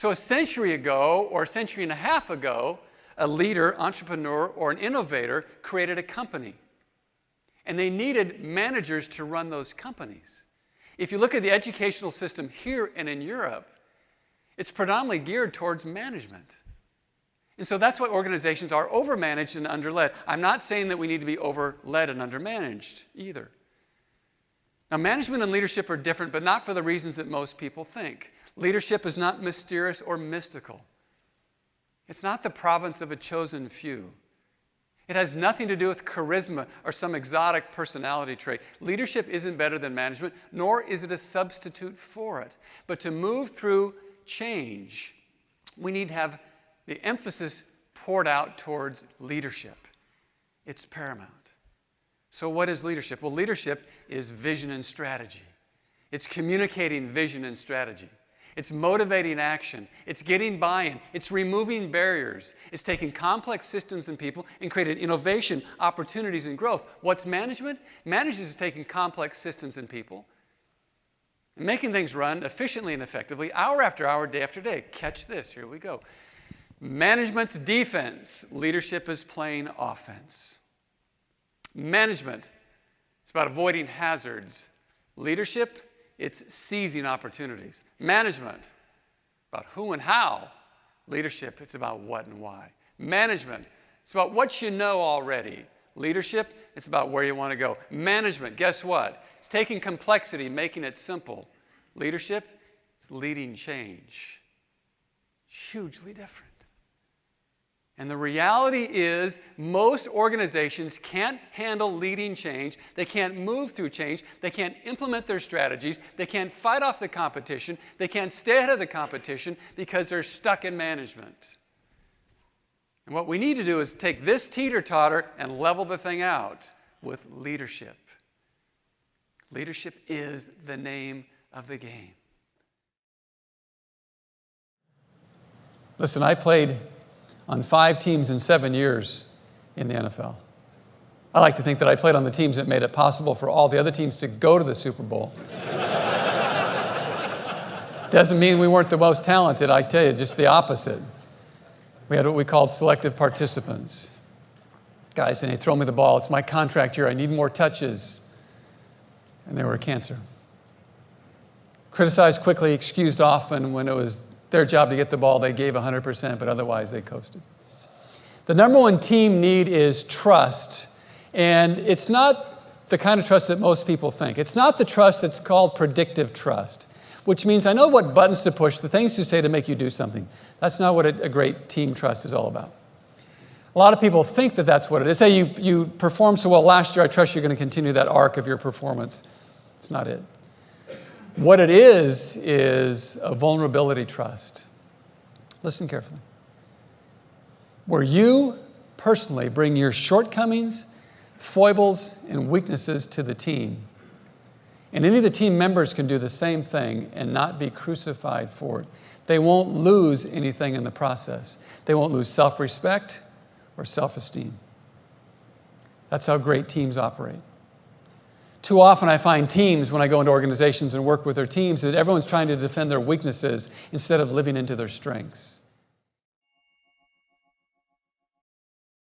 So a century ago, or a century and a half ago, a leader, entrepreneur, or an innovator created a company. And they needed managers to run those companies. If you look at the educational system here and in Europe, it's predominantly geared towards management. And so that's why organizations are overmanaged and underled. I'm not saying that we need to be overled and undermanaged either. Now, management and leadership are different, but not for the reasons that most people think. Leadership is not mysterious or mystical. It's not the province of a chosen few. It has nothing to do with charisma or some exotic personality trait. Leadership isn't better than management, nor is it a substitute for it. But to move through change, we need to have the emphasis poured out towards leadership. It's paramount. So what is leadership? Well, leadership is vision and strategy. It's communicating vision and strategy. It's motivating action. It's getting buy-in. It's removing barriers. It's taking complex systems and people and creating innovation, opportunities, and growth. What's management? Management is taking complex systems and people and making things run efficiently and effectively, hour after hour, day after day. Catch this. Here we go. Management's defense. Leadership is playing offense. Management, it's about avoiding hazards. Leadership, it's seizing opportunities. Management, about who and how. Leadership, it's about what and why. Management, it's about what you know already. Leadership, it's about where you want to go. Management, guess what? It's taking complexity, making it simple. Leadership, it's leading change. Hugely different. And the reality is most organizations can't handle leading change. They can't move through change. They can't implement their strategies. They can't fight off the competition. They can't stay ahead of the competition because they're stuck in management. And what we need to do is take this teeter-totter and level the thing out with leadership. Leadership is the name of the game. Listen, I played on 5 teams in 7 years in the NFL. I like to think that I played on the teams that made it possible for all the other teams to go to the Super Bowl. Doesn't mean we weren't the most talented, I tell you, just the opposite. We had what we called selective participants. Guys saying, hey, throw me the ball, it's my contract year, I need more touches. And they were a cancer. Criticized quickly, excused often. When it was their job to get the ball, they gave 100%, but otherwise they coasted. The number one team need is trust. And it's not the kind of trust that most people think. It's not the trust that's called predictive trust, which means I know what buttons to push, the things to say to make you do something. That's not what a great team trust is all about. A lot of people think that that's what it is. Say you performed so well last year, I trust you're going to continue that arc of your performance. It's not it. What it is a vulnerability trust. Listen carefully. Where you personally bring your shortcomings, foibles, and weaknesses to the team. And any of the team members can do the same thing and not be crucified for it. They won't lose anything in the process. They won't lose self-respect or self-esteem. That's how great teams operate. Too often I find teams, when I go into organizations and work with their teams, that everyone's trying to defend their weaknesses instead of living into their strengths.